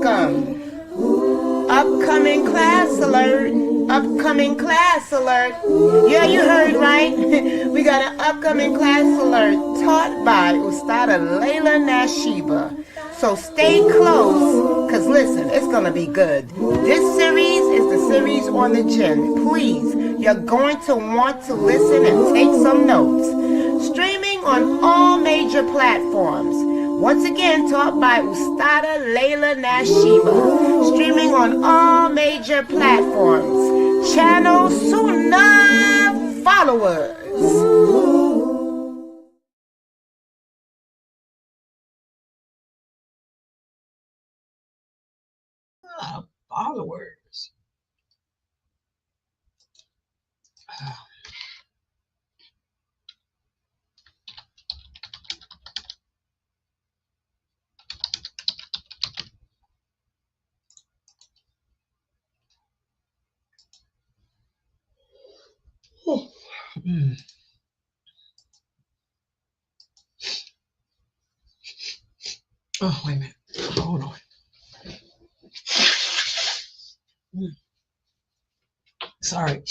welcome. Upcoming class alert. Upcoming class alert. Yeah, you heard right. We got an upcoming class alert taught by Ustada Laila Nasheeba. So stay close, because listen, it's going to be good. This series is the series on the jinn. Please, you're going to want to listen and take some notes. Streaming on all major platforms. Once again, taught by Ustada Laila Nasheeba. Streaming on all major platforms. Channel SunnahFollowers. Followers. Oh, oh, wait a minute. Hold on. Sorry.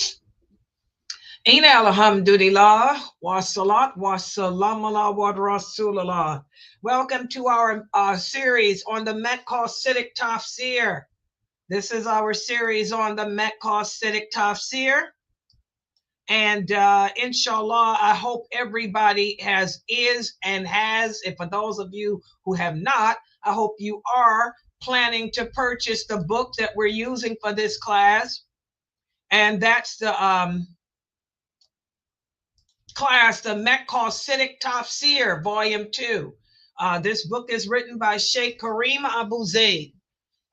Inna alhamdulillah wa salat wa salam ala wa rasulullah. Welcome to our series on the Maqasidic Tafsir. This is our series on the Maqasidic Tafsir. And inshallah, I hope everybody is and has, and for those of you who have not, I hope you are planning to purchase the book that we're using for this class. And that's the class, the Maqasidic Tafsir, Volume 2. This book is written by Sheikh Karim Abuzaid,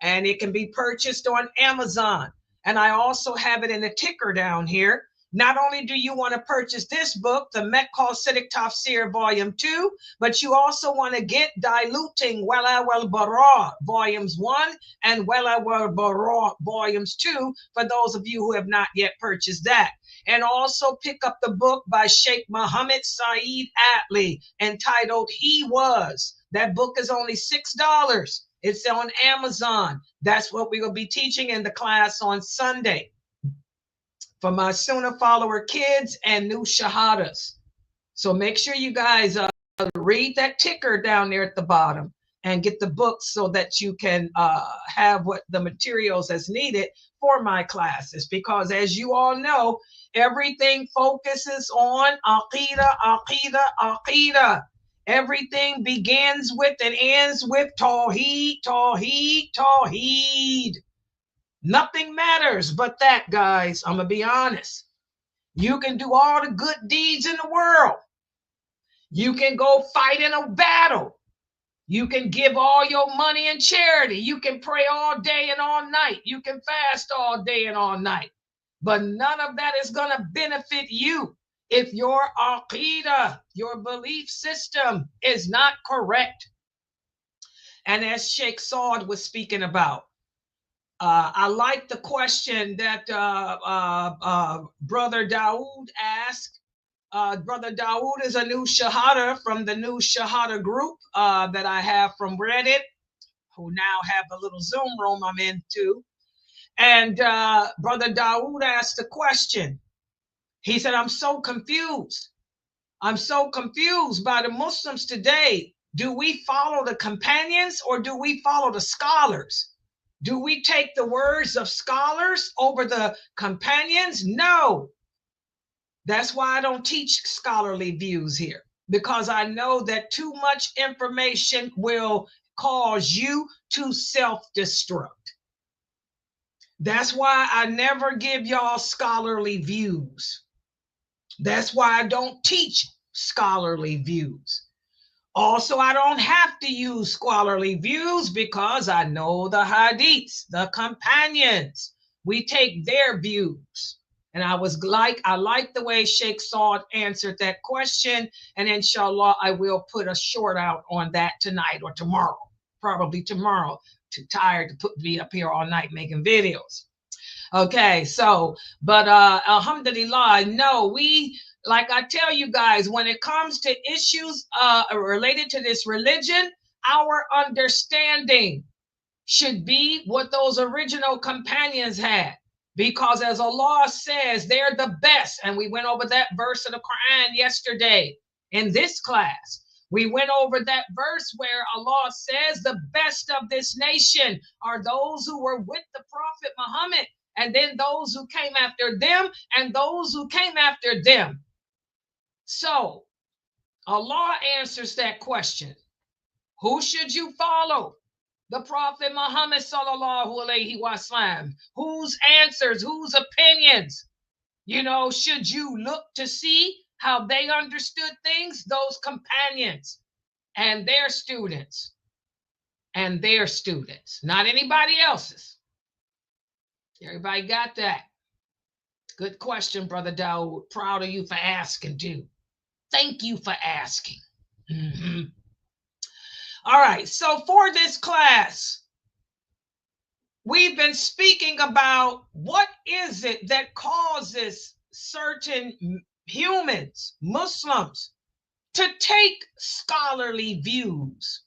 and it can be purchased on Amazon. And I also have it in a ticker down here. Not only do you want to purchase this book, the Maqasidic Tafsir Volume 2, but you also want to get Diluting Wala wal Bara Volumes 1 and Wala wal Bara Volumes 2 for those of you who have not yet purchased that. And also pick up the book by Sheikh Muhammad Saeed Atli entitled He Was. That book is only $6. It's on Amazon. That's what we will be teaching in the class on Sunday for my Sunnah follower kids and new shahadas. So make sure you guys read that ticker down there at the bottom and get the books so that you can have what the materials as needed for my classes. Because as you all know, everything focuses on Aqidah, Aqidah, Aqidah. Everything begins with and ends with Tawheed, Tawheed, Tawheed. Nothing matters but that, guys. I'm going to be honest. You can do all the good deeds in the world. You can go fight in a battle. You can give all your money in charity. You can pray all day and all night. You can fast all day and all night. But none of that is going to benefit you if your aqidah, your belief system, is not correct. And as Sheikh Saud was speaking about, I like the question that Brother Dawood asked. Brother Dawood is a new Shahada from the new Shahada group that I have from Reddit, who now have a little Zoom room I'm into. And Brother Dawood asked the question. He said, I'm so confused. I'm so confused by the Muslims today. Do we follow the companions or do we follow the scholars? Do we take the words of scholars over the companions? No. That's why I don't teach scholarly views here, because I know that too much information will cause you to self-destruct. That's why I never give y'all scholarly views. That's why I don't teach scholarly views. Also, I don't have to use scholarly views because I know the hadiths, the companions. We take their views. And I like the way Sheikh Saud answered that question. And inshallah, I will put a short out on that tonight or tomorrow, probably tomorrow. Too tired to be up here all night making videos. Okay, so, but alhamdulillah, no, we, like I tell you guys, when it comes to issues related to this religion, our understanding should be what those original companions had. Because as Allah says, they're the best. And we went over that verse of the Quran yesterday in this class. We went over that verse where Allah says the best of this nation are those who were with the Prophet Muhammad, and then those who came after them, and those who came after them. So Allah answers that question. Who should you follow? The Prophet Muhammad sallallahu alaihi wasallam. Whose answers, whose opinions, should you look to see how they understood things? Those companions and their students, not anybody else's. Everybody got that? Good question, Brother Dawood. Proud of you for asking, too. Thank you for asking. Mm-hmm. All right, so for this class, we've been speaking about what is it that causes certain humans, Muslims, to take scholarly views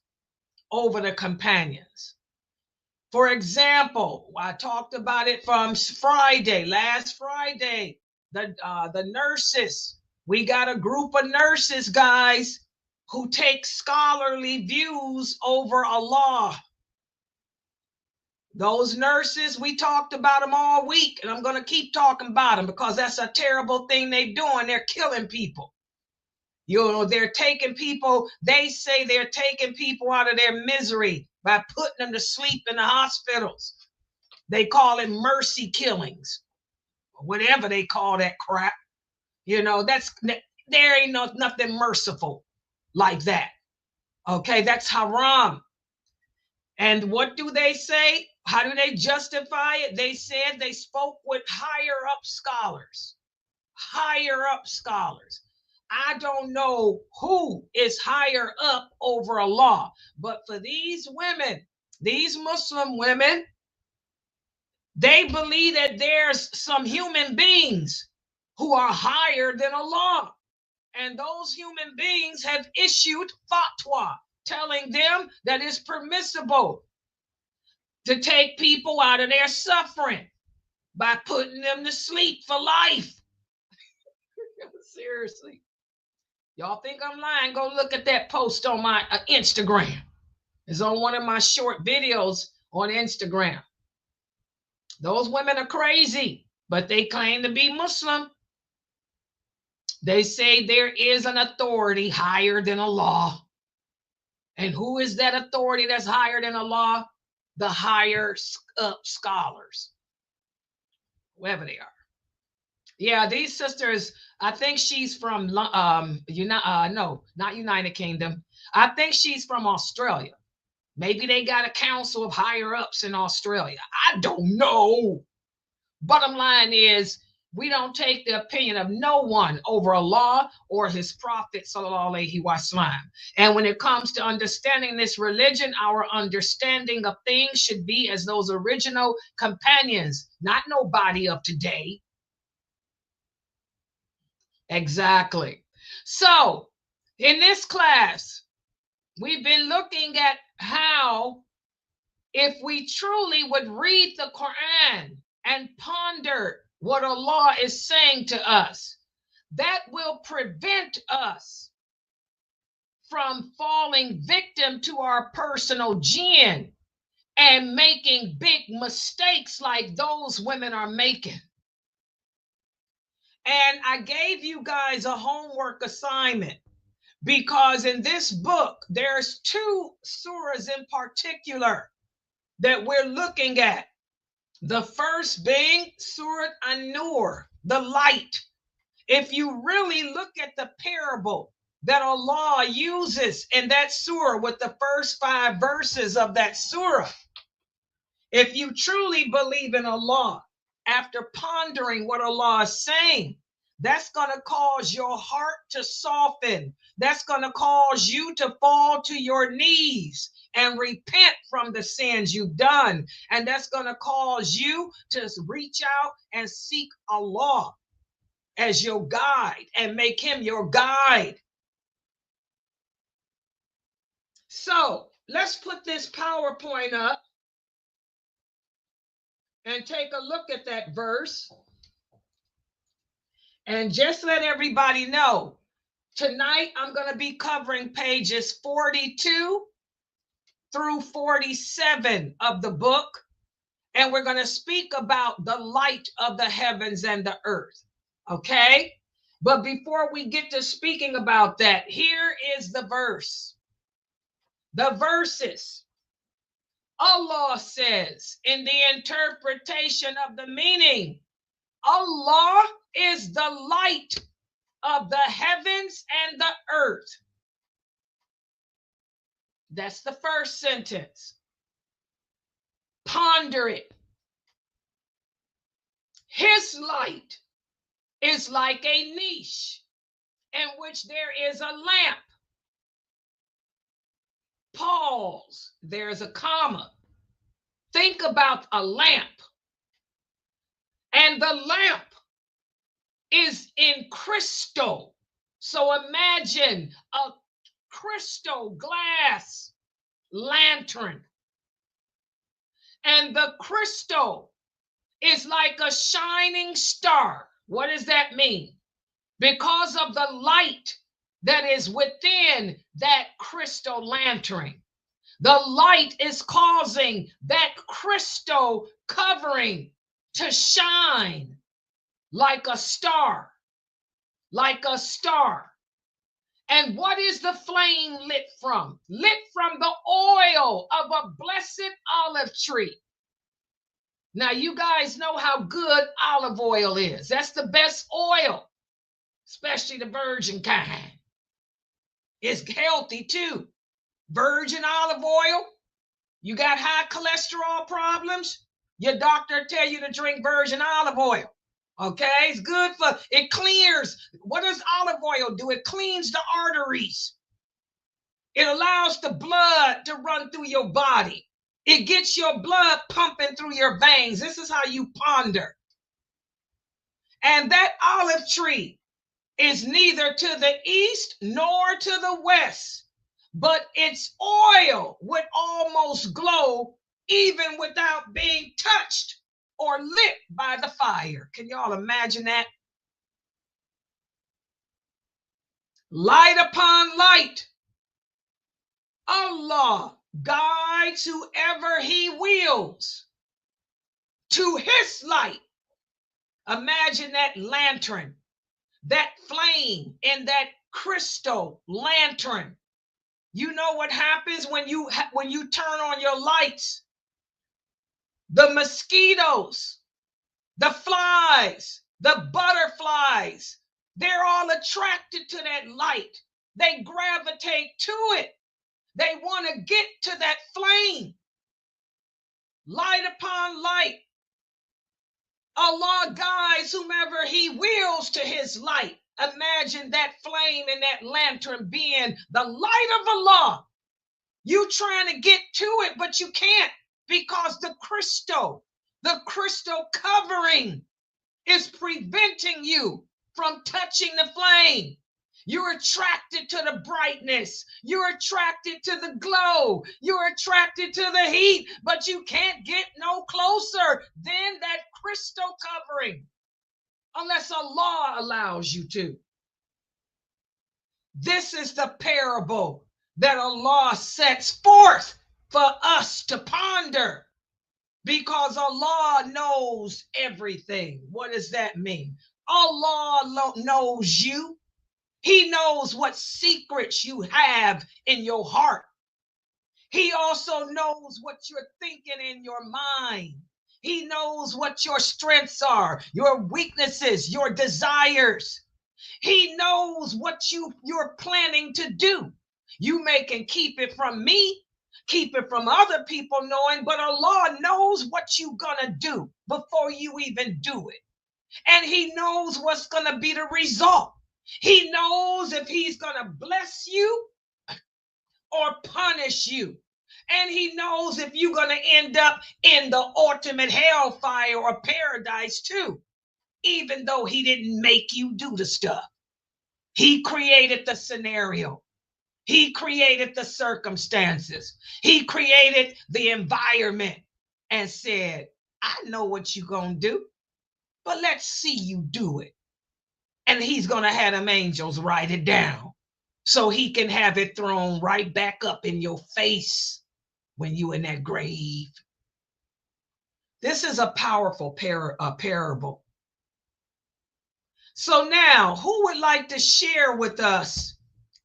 over the companions. For example, I talked about it from last Friday, the nurses. We got a group of nurses, guys, who take scholarly views over Allah. Those nurses, we talked about them all week, and I'm going to keep talking about them because that's a terrible thing they're doing. They're killing people. They're taking people, they say they're taking people out of their misery by putting them to sleep in the hospitals. They call it mercy killings, or whatever they call that crap. There ain't nothing merciful like that. Okay, that's haram. And what do they say? How do they justify it? They said they spoke with higher up scholars. I don't know who is higher up over Allah, but for these women, these Muslim women, they believe that there's some human beings who are higher than Allah. And those human beings have issued fatwa telling them that it's permissible to take people out of their suffering by putting them to sleep for life. Seriously. Y'all think I'm lying? Go look at that post on my Instagram. It's on one of my short videos on Instagram. Those women are crazy, but they claim to be Muslim. They say there is an authority higher than Allah. And who is that authority that's higher than Allah? The higher up scholars, whoever they are. Yeah, these sisters, I think she's from, not United Kingdom. I think she's from Australia. Maybe they got a council of higher ups in Australia. I don't know. Bottom line is, we don't take the opinion of no one over Allah or his prophet, sallallahu alaihi wasallam. And when it comes to understanding this religion, our understanding of things should be as those original companions, not nobody of today. Exactly. So in this class, we've been looking at how if we truly would read the Quran and ponder what Allah is saying to us, that will prevent us from falling victim to our personal jinn and making big mistakes like those women are making. And I gave you guys a homework assignment because in this book, there's 2 surahs in particular that we're looking at. The first being Surah An-Nur, the light. If you really look at the parable that Allah uses in that surah with the first 5 verses of that surah, if you truly believe in Allah, after pondering what Allah is saying, that's going to cause your heart to soften. That's going to cause you to fall to your knees and repent from the sins you've done. And that's going to cause you to reach out and seek Allah as your guide and make him your guide. So let's put this PowerPoint up and take a look at that verse. And just let everybody know, tonight I'm going to be covering pages 42 through 47 of the book. And we're going to speak about the light of the heavens and the earth. Okay? But before we get to speaking about that, here is the verse. The verses. Allah says in the interpretation of the meaning, Allah is the light of the heavens and the earth. That's the first sentence. Ponder it. His light is like a niche in which there is a lamp. Pause. There's a comma. Think about a lamp. And the lamp is in crystal. So imagine a crystal glass lantern. And the crystal is like a shining star. What does that mean? Because of the light that is within that crystal lantern, the light is causing that crystal covering to shine like a star, like a star. And what is the flame lit from? Lit from the oil of a blessed olive tree. Now, you guys know how good olive oil is. That's the best oil, especially the virgin kind. It's healthy too. Virgin olive oil. You got high cholesterol problems? Your doctor tell you to drink virgin olive oil. Okay, it's good for, it clears. What does olive oil do? It cleans the arteries. It allows the blood to run through your body. It gets your blood pumping through your veins. This is how you ponder. And that olive tree is neither to the east nor to the west, but its oil would almost glow even without being touched or lit by the fire. Can y'all imagine that? Light upon light. Allah guides whoever he wills to his light. Imagine that lantern, that flame in that crystal lantern. You know what happens when you turn on your lights? The mosquitoes, the flies, the butterflies, they're all attracted to that light. They gravitate to it. They want to get to that flame. Light upon light. Allah guides whomever he wills to his light. Imagine that flame and that lantern being the light of Allah. You trying to get to it, but you can't, because the crystal covering is preventing you from touching the flame. You're attracted to the brightness. You're attracted to the glow. You're attracted to the heat, but you can't get no closer than that crystal covering unless Allah allows you to. This is the parable that Allah sets forth for us to ponder, because Allah knows everything. What does that mean? Allah knows you. He knows what secrets you have in your heart. He also knows what you're thinking in your mind. He knows what your strengths are, your weaknesses, your desires. He knows what you're planning to do. You can keep it from me, keep it from other people knowing, but Allah knows what you're gonna do before you even do it. And he knows what's gonna be the result. He knows if he's gonna bless you or punish you. And he knows if you're gonna end up in the ultimate hellfire or paradise too, even though he didn't make you do the stuff. He created the scenario. He created the circumstances. He created the environment and said, I know what you're going to do, but let's see you do it. And he's going to have them angels write it down so he can have it thrown right back up in your face when you're in that grave. This is a powerful parable. So now, who would like to share with us,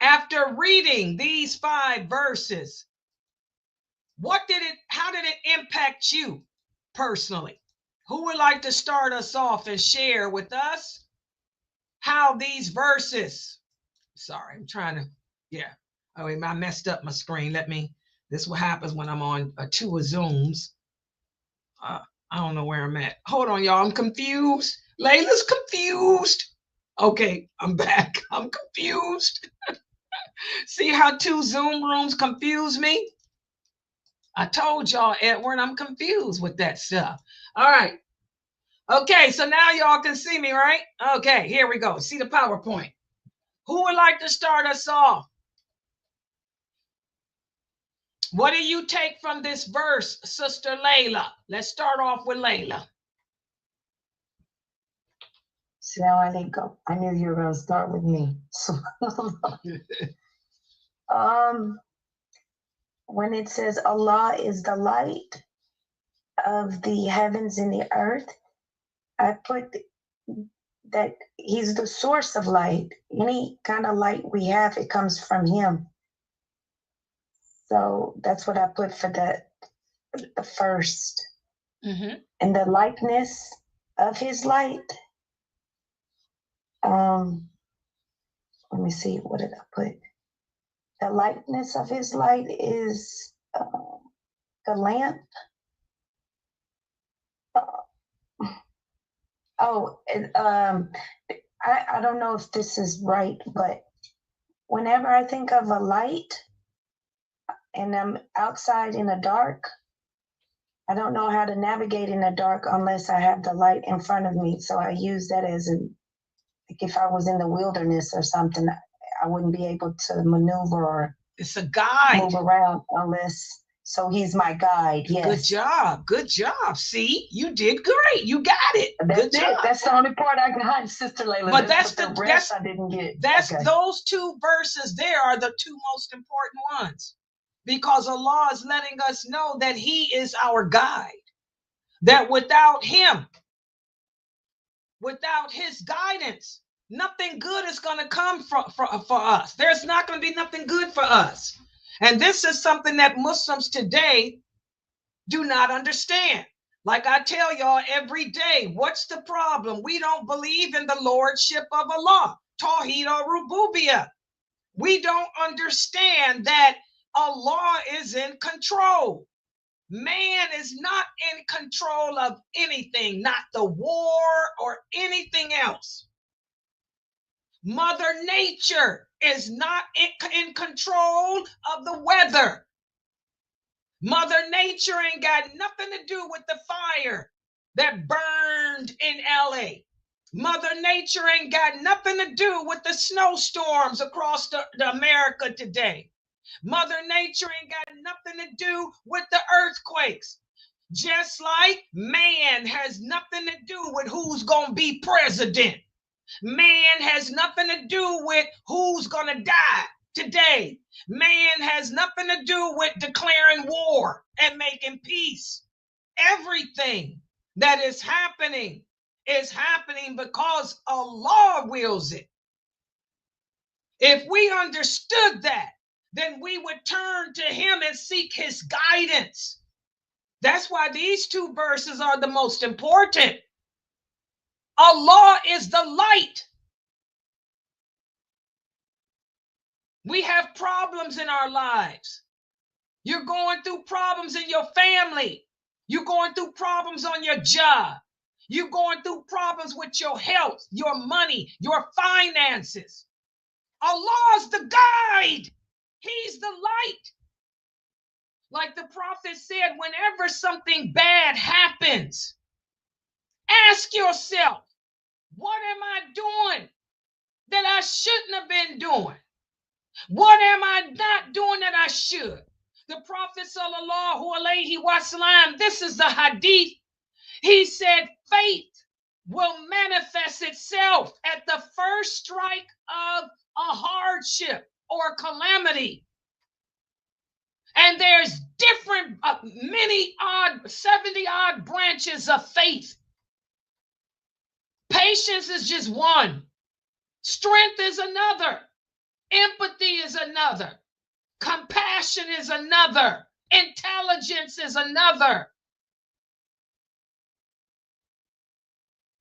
after reading these 5 verses, how did it impact you personally? Who would like to start us off and share with us how these verses, sorry, I'm trying to, yeah. Oh, I messed up my screen. This is what happens when I'm on 2 Zooms. I don't know where I'm at. Hold on, y'all. I'm confused. Layla's confused. Okay, I'm back. I'm confused. See how 2 Zoom rooms confuse me? I told y'all, Edward, I'm confused with that stuff. All right. Okay, so now y'all can see me, right? Okay, here we go. See the PowerPoint. Who would like to start us off? What do you take from this verse, Sister Layla? Let's start off with Layla. Assalamu alaikum. I knew you were going to start with me. When it says Allah is the light of the heavens and the earth, I put that he's the source of light. Any kind of light we have, it comes from him. So that's what I put for the first. Mm-hmm. And the likeness of his light. Let me see, what did I put? The likeness of his light is the lamp. I don't know if this is right, but whenever I think of a light and I'm outside in the dark, I don't know how to navigate in the dark unless I have the light in front of me. So I use that as like if I was in the wilderness or something, I wouldn't be able to maneuver or it's a guide. Move around unless, so he's my guide. Yes. Good job. Good job. See, you did great. You got it. That's Good job. That's the only part I got, Sister Layla. But that's the rest I didn't get. That's okay. Those 2 verses there are the 2 most important ones, because Allah is letting us know that he is our guide, that without him, without his guidance, nothing good is going to come for us. There's not going to be nothing good for us. And this is something that Muslims today do not understand. Like I tell y'all every day, what's the problem? We don't believe in the lordship of Allah, Tawheed or Rububiyah. We don't understand that Allah is in control. Man is not in control of anything, not the war or anything else. Mother Nature is not in control of the weather. Mother Nature ain't got nothing to do with the fire that burned in LA. Mother Nature ain't got nothing to do with the snowstorms across the America today. Mother Nature ain't got nothing to do with the earthquakes. Just like man has nothing to do with who's going to be president. Man has nothing to do with who's going to die today. Man has nothing to do with declaring war and making peace. Everything that is happening because Allah wills it. If we understood that, then we would turn to him and seek his guidance. That's why these 2 verses are the most important. Allah is the light. We have problems in our lives. You're going through problems in your family. You're going through problems on your job. You're going through problems with your health, your money, your finances. Allah's the guide. He's the light. Like the prophet said, whenever something bad happens, ask yourself, what am I doing that I shouldn't have been doing? What am I not doing that I should? The Prophet sallallahu alaihi wasallam, this is the hadith. He said faith will manifest itself at the first strike of a hardship or calamity. And there's different, many odd, 70 odd branches of faith. Patience is just one. Strength is another. Empathy is another. Compassion is another. Intelligence is another.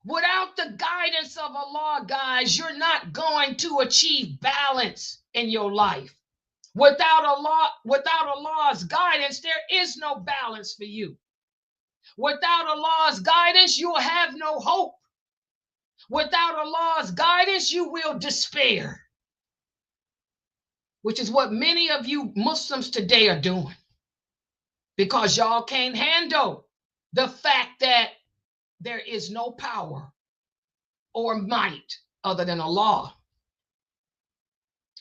Without the guidance of Allah, guys, you're not going to achieve balance in your life. Without Allah's guidance, there is no balance for you. Without Allah's guidance, you will have no hope. Without Allah's guidance, you will despair, which is what many of you Muslims today are doing, because y'all can't handle the fact that there is no power or might other than Allah.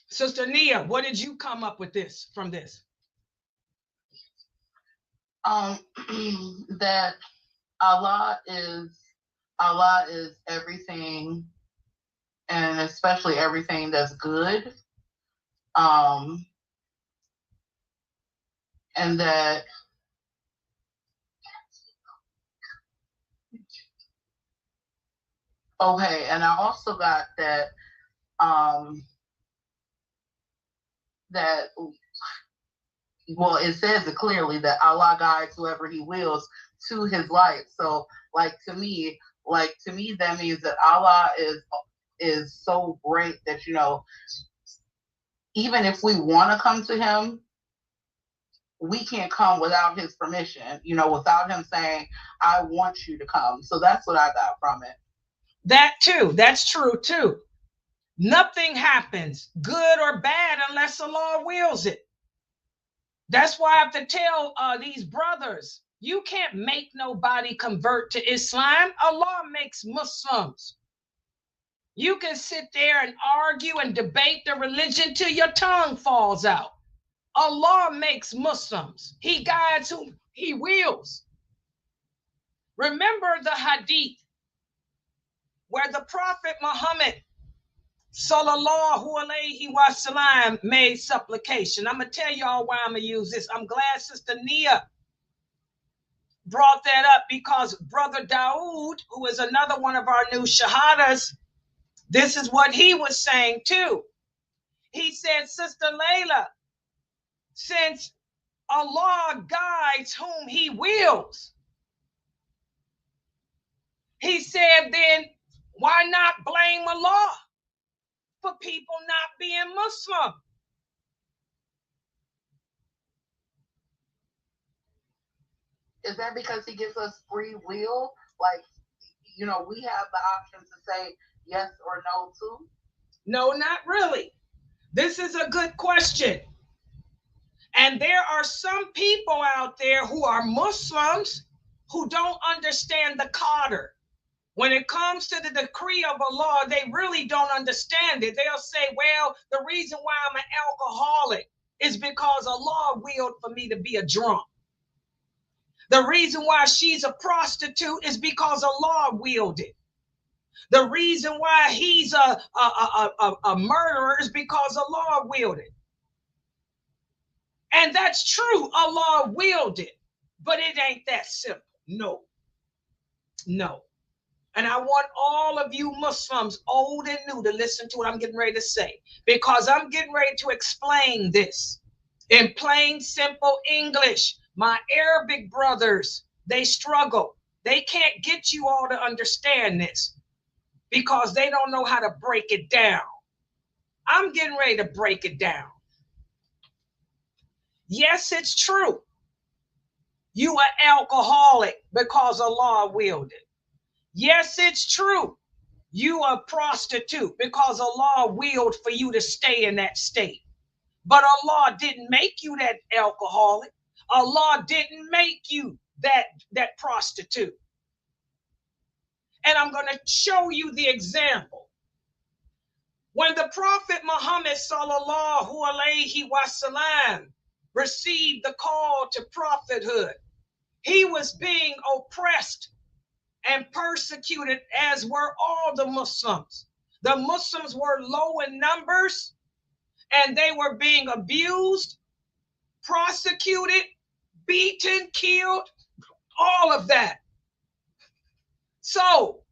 Sister Nia, what did you come up with from this? That Allah is everything, and especially everything that's good. And that okay, and I also got that well, it says it clearly that Allah guides whoever he wills to his light. So to me that means that Allah is so great that, even if we want to come to him, we can't come without his permission, without him saying, I want you to come. So that's what I got from it. That too, that's true too. Nothing happens, good or bad, unless Allah wills it. That's why I have to tell these brothers, you can't make nobody convert to Islam. Allah makes Muslims. You can sit there and argue and debate the religion till your tongue falls out. Allah makes Muslims. He guides whom he wills. Remember the hadith where the Prophet Muhammad sallallahu alayhi wasallam made supplication. I'm going to tell y'all why I'm going to use this. I'm glad Sister Nia brought that up, because Brother Dawood, who is another one of our new shahadas, this is what he was saying too. He said, Sister Laila, since Allah guides whom he wills, he said, then why not blame Allah for people not being Muslim? Is that because he gives us free will? We have the option to say yes or no too? No, not really. This is a good question. And there are some people out there who are Muslims who don't understand the qadr. When it comes to the decree of Allah, they really don't understand it. They'll say, well, the reason why I'm an alcoholic is because Allah willed for me to be a drunk. The reason why she's a prostitute is because Allah willed it. The reason why he's a murderer is because Allah willed it. And that's true, Allah willed it, but it ain't that simple. No. And I want all of you Muslims, old and new, to listen to what I'm getting ready to say, because I'm getting ready to explain this in plain, simple English. My Arabic brothers, they struggle. They can't get you all to understand this because they don't know how to break it down. I'm getting ready to break it down. Yes, it's true. You are alcoholic because Allah willed it. Yes, it's true. You are a prostitute because Allah willed for you to stay in that state. But Allah didn't make you that alcoholic. Allah didn't make you that prostitute. And I'm going to show you the example. When the Prophet Muhammad sallallahu alayhi wasallam received the call to prophethood, he was being oppressed and persecuted, as were all the Muslims. The Muslims were low in numbers, and they were being abused, prosecuted, beaten, killed, all of that. So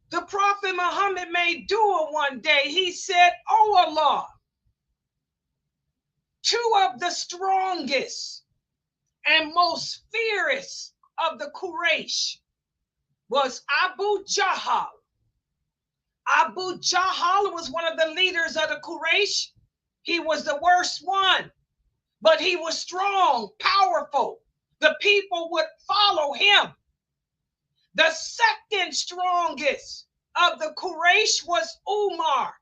the Prophet Muhammad made dua one day. He said, "Oh Allah, two of the strongest and most fierce of the Quraysh was Abu Jahl. Abu Jahl was one of the leaders of the Quraysh. He was the worst one, but he was strong, powerful. The people would follow him. The second strongest of the Quraysh was Umar,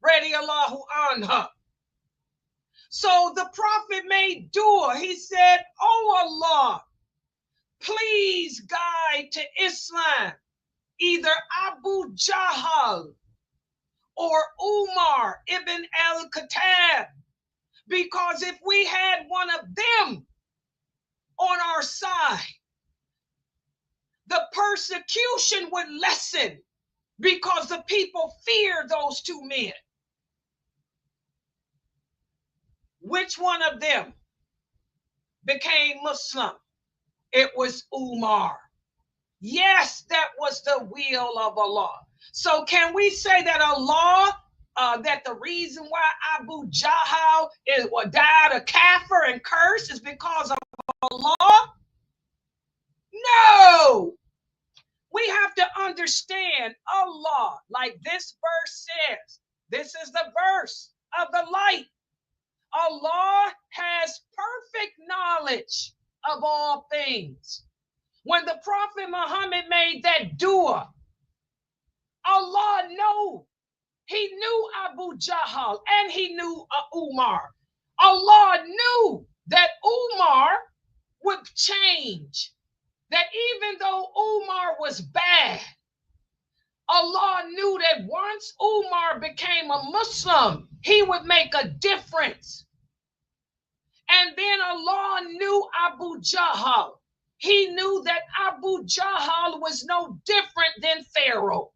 radiallahu anha. So the Prophet made dua. He said, "Oh Allah, please guide to Islam either Abu Jahl or Umar ibn al-Khattab, because if we had one of them on our side, the persecution would lessen because the people fear those two men." Which one of them became Muslim? It was Umar. Yes, that was the will of Allah. So can we say that Allah, that the reason why Abu Jahl died a kafir and cursed is because of Allah? No. We have to understand Allah, like this verse says. This is the verse of the light. Allah has perfect knowledge of all things. When the Prophet Muhammad made that dua, Allah knew. He knew Abu Jahl and he knew Umar. Allah knew that Umar would change. That even though Umar was bad, Allah knew that once Umar became a Muslim, he would make a difference. And then Allah knew Abu Jahl. He knew that Abu Jahl was no different than Pharaoh.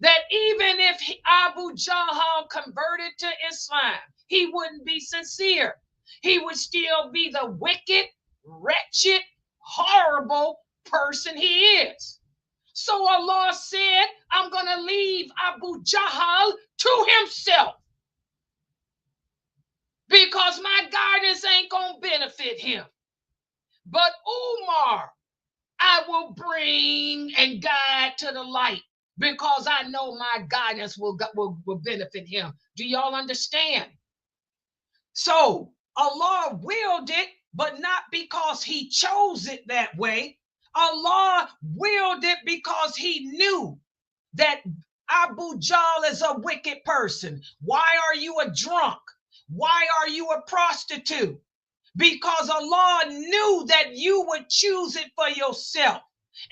That even if Abu Jahl converted to Islam, he wouldn't be sincere. He would still be the wicked, wretched, horrible person he is. So Allah said, "I'm going to leave Abu Jahl to himself, because my guidance ain't going to benefit him. But Umar, I will bring and guide to the light, because I know my guidance will benefit him." Do y'all understand? So Allah willed it, but not because he chose it that way. Allah willed it because he knew that Abu Jahl is a wicked person. Why are you a drunk? Why are you a prostitute? Because Allah knew that you would choose it for yourself.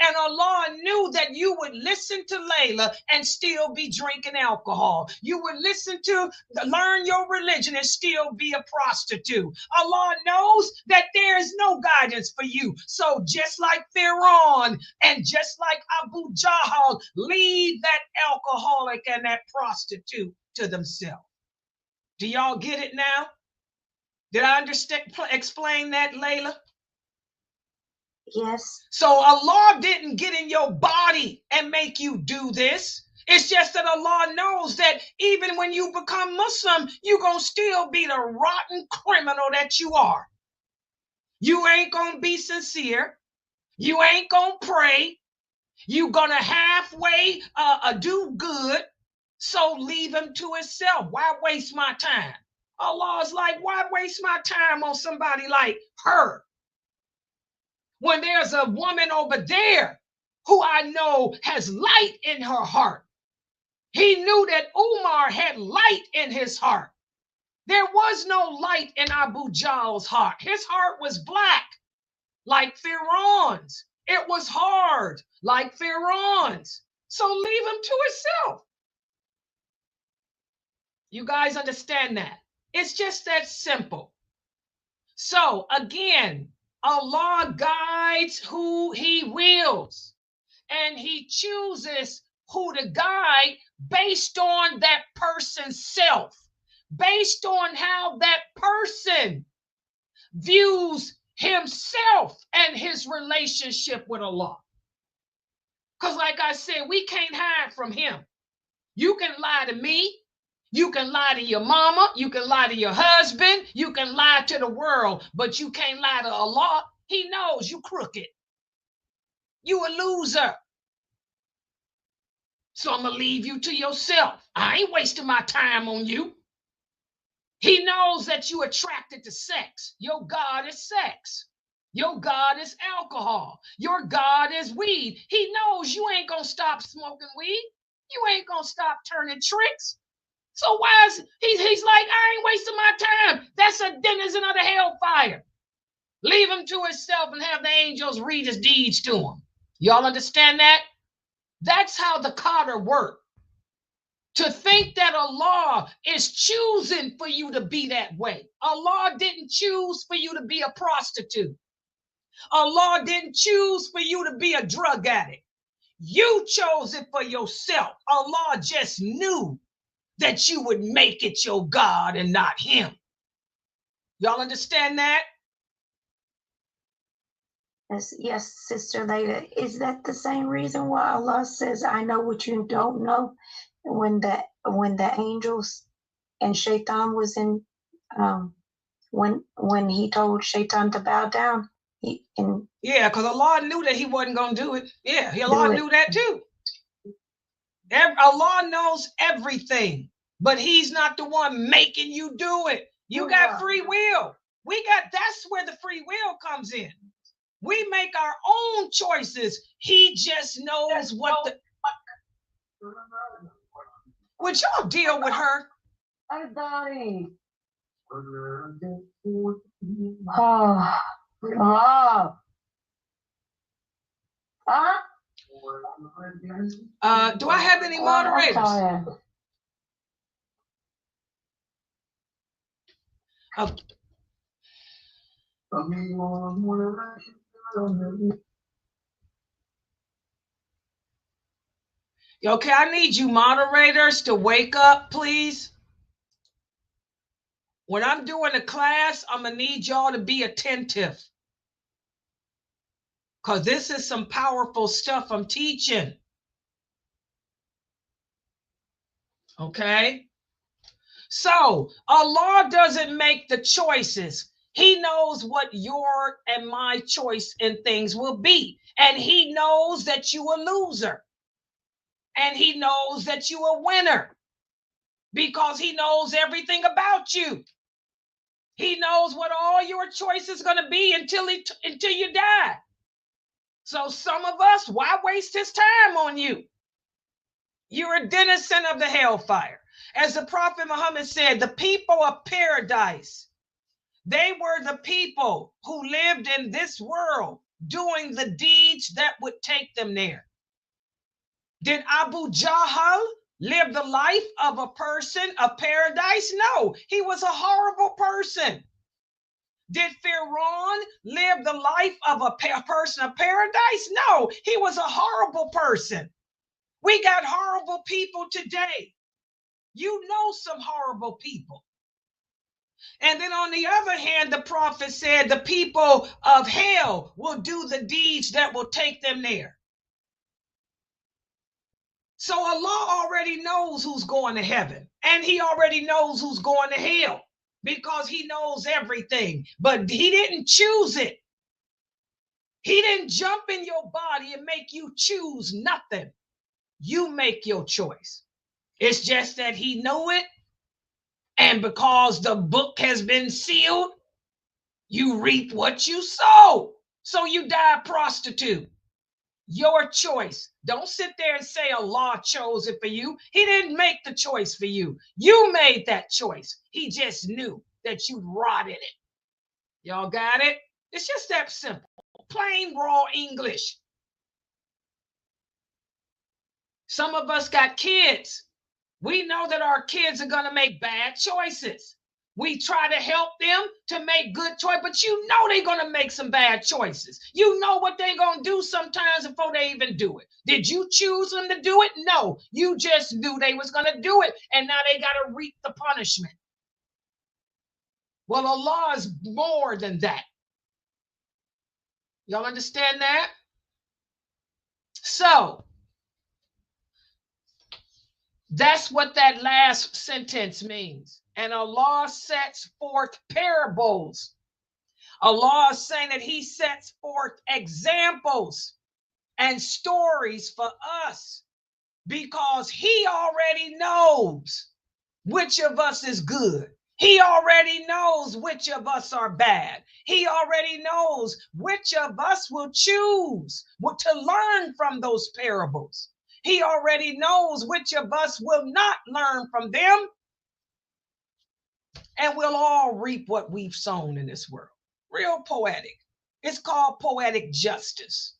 And Allah knew that you would listen to Laila and still be drinking alcohol. You would learn your religion and still be a prostitute. Allah knows that there is no guidance for you. So just like Pharaoh and just like Abu Jahl, leave that alcoholic and that prostitute to themselves. Do y'all get it now? Did I explain that, Laila? Yes. So Allah didn't get in your body and make you do this. It's just that Allah knows that even when you become Muslim, you're going to still be the rotten criminal that you are. You ain't going to be sincere. You ain't going to pray. You're going to halfway do good. So leave him to himself. Why waste my time? Allah's like, why waste my time on somebody like her, when there's a woman over there who I know has light in her heart? He knew that Umar had light in his heart. There was no light in Abu Jahl's heart. His heart was black, like Pharaoh's. It was hard, like Pharaoh's. So leave him to himself. You guys understand that? It's just that simple. So again, Allah guides who he wills. and he chooses who to guide based on that person's self, based on how that person views himself and his relationship with Allah. Because like I said, we can't hide from him. You can lie to me. You can lie to your mama. You can lie to your husband. You can lie to the world, but you can't lie to Allah. He knows you crooked. You a loser. So I'm going to leave you to yourself. I ain't wasting my time on you. He knows that you attracted to sex. Your God is sex. Your God is alcohol. Your God is weed. He knows you ain't going to stop smoking weed. You ain't going to stop turning tricks. So why is he's like, I ain't wasting my time. That's a denizen of the hellfire. Leave him to himself and have the angels read his deeds to him. Y'all understand that? That's how the Qadr worked. To think that Allah is choosing for you to be that way. Allah didn't choose for you to be a prostitute. Allah didn't choose for you to be a drug addict. You chose it for yourself. Allah just knew that you would make it your God and not him. Y'all understand that? Yes, Sister Laila. Is that the same reason why Allah says, I know what you don't know? When the angels and Shaitan was in, when he told Shaitan to bow down, yeah, because Allah knew that he wasn't going to do it. Yeah, Allah knew that too. Allah knows everything, but he's not the one making you do it. You got free will. That's where the free will comes in. We make our own choices. He just knows Would y'all deal with her? I'm dying. Oh. Do I have any moderators? Okay, I need you moderators to wake up, please. When I'm doing a class, I'm going to need y'all to be attentive. Because this is some powerful stuff I'm teaching. Okay? So, Allah doesn't make the choices. He knows what your and my choice in things will be. And he knows that you a loser. And he knows that you a winner. Because he knows everything about you. He knows what all your choices going to be until you die. So some of us, why waste his time on you? You're a denizen of the hellfire. As the Prophet Muhammad said, the people of paradise, they were the people who lived in this world doing the deeds that would take them there. Did Abu Jahl live the life of a person of paradise? No, he was a horrible person. Did Pharaoh live the life of a person of paradise? No, he was a horrible person. We got horrible people today. You know some horrible people. And then on the other hand, the prophet said the people of hell will do the deeds that will take them there. So Allah already knows who's going to heaven, and he already knows who's going to hell because he knows everything, but he didn't choose it. He didn't jump in your body and make you choose nothing. You make your choice. It's just that he knew it, and because the book has been sealed, you reap what you sow. So you die a prostitute. Your choice. Don't sit there and say Allah chose it for you. He didn't make the choice for you. You made that choice. He just knew that you rotted it. Y'all got it? It's just that simple. Plain raw English. Some of us got kids. We know that our kids are going to make bad choices. We try to help them to make good choice, but you know they're going to make some bad choices. You know what they're going to do sometimes before they even do it. Did you choose them to do it? No, you just knew they was going to do it, and now they got to reap the punishment. Well, Allah is more than that. Y'all understand that? So, that's what that last sentence means. And Allah sets forth parables. Allah is saying that he sets forth examples and stories for us because he already knows which of us is good. He already knows which of us are bad. He already knows which of us will choose to learn from those parables. He already knows which of us will not learn from them, and we'll all reap what we've sown in this world. Real poetic. It's called poetic justice.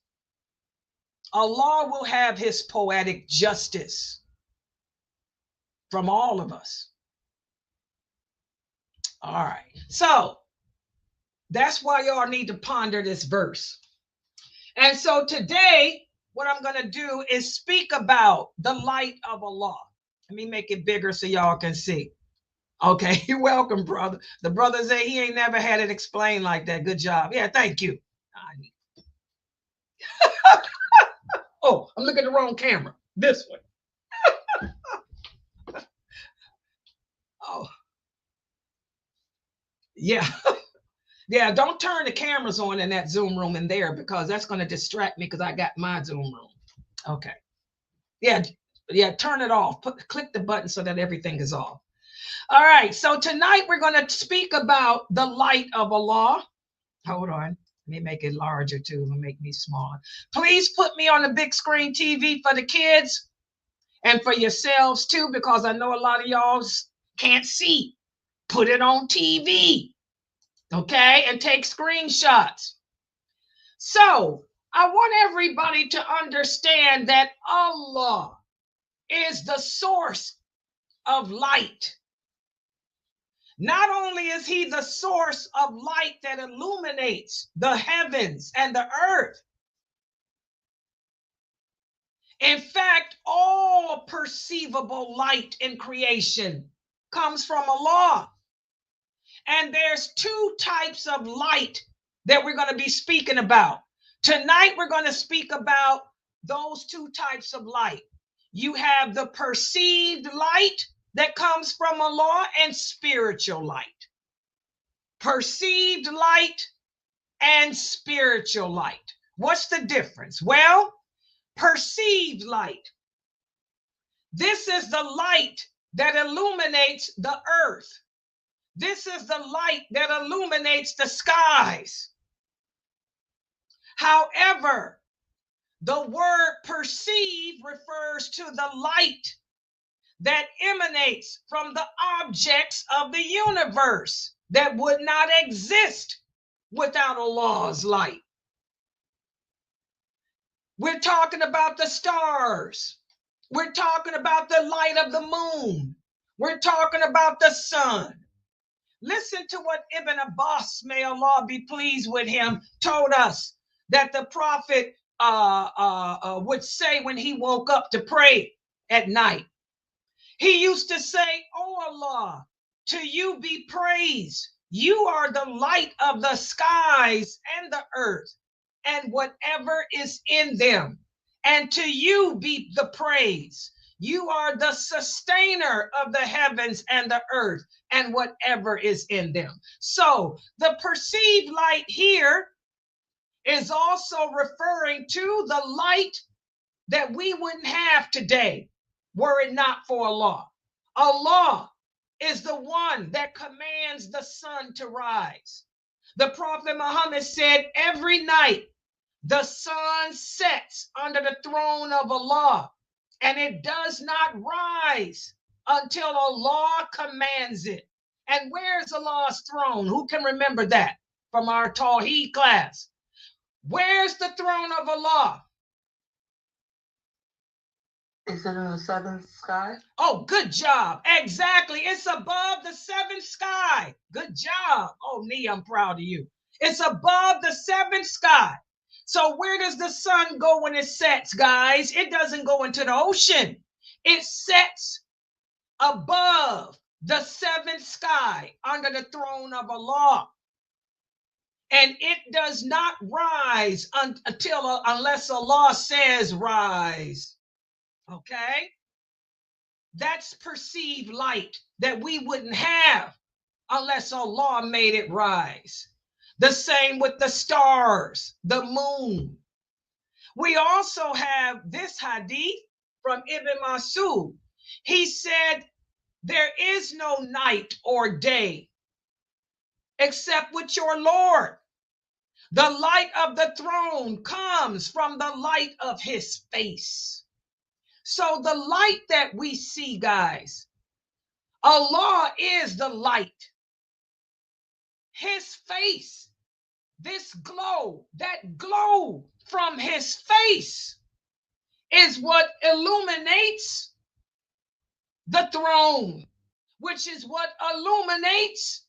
Allah will have his poetic justice from all of us. All right. So that's why y'all need to ponder this verse. And so today, what I'm going to do is speak about the light of Allah. Let me make it bigger so y'all can see. Okay, you're welcome, brother. The brother say he ain't never had it explained like that. Good job. Yeah, thank you. Oh, I'm looking at the wrong camera. This one. Oh. Yeah. Yeah, don't turn the cameras on in that Zoom room in there because that's going to distract me because I got my Zoom room. Okay. Yeah, turn it off. Click the button so that everything is off. All right, so tonight we're going to speak about the light of Allah. Hold on. Let me make it larger too. It'll make me small. Please put me on the big screen TV for the kids and for yourselves too, because I know a lot of y'all can't see. Put it on TV, okay, and take screenshots. So I want everybody to understand that Allah is the source of light. Not only is he the source of light that illuminates the heavens and the earth. In fact, all perceivable light in creation comes from Allah. And there's two types of light that we're going to be speaking about. Tonight, we're going to speak about those two types of light. You have the perceived light that comes from Allah and spiritual light. Perceived light and spiritual light. What's the difference? Well, perceived light. This is the light that illuminates the earth. This is the light that illuminates the skies. However, the word perceive refers to the light that emanates from the objects of the universe that would not exist without Allah's light. We're talking about the stars. We're talking about the light of the moon. We're talking about the sun. Listen to what Ibn Abbas, may Allah be pleased with him, told us that the Prophet would say when he woke up to pray at night. He used to say, "Oh Allah, to you be praise. You are the light of the skies and the earth and whatever is in them. And to you be the praise. You are the sustainer of the heavens and the earth and whatever is in them." So the perceived light here is also referring to the light that we wouldn't have today were it not for Allah. Allah is the one that commands the sun to rise. The Prophet Muhammad said, every night the sun sets under the throne of Allah, and it does not rise until Allah commands it. And where's Allah's throne? Who can remember that from our Tawheed class? Where's the throne of Allah? Is it in the seventh sky? Oh, good job. Exactly. It's above the seventh sky. Good job. Oh, Nee, I'm proud of you. It's above the seventh sky. So where does the sun go when it sets, guys? It doesn't go into the ocean. It sets above the seventh sky under the throne of Allah. And it does not rise unless Allah says rise. Okay? That's perceived light that we wouldn't have unless Allah made it rise. The same with the stars, the moon. We also have this hadith from Ibn Masud. He said, there is no night or day except with your Lord. The light of the throne comes from the light of his face. So the light that we see, guys, Allah is the light. His face, this glow, that glow from his face is what illuminates the throne, which is what illuminates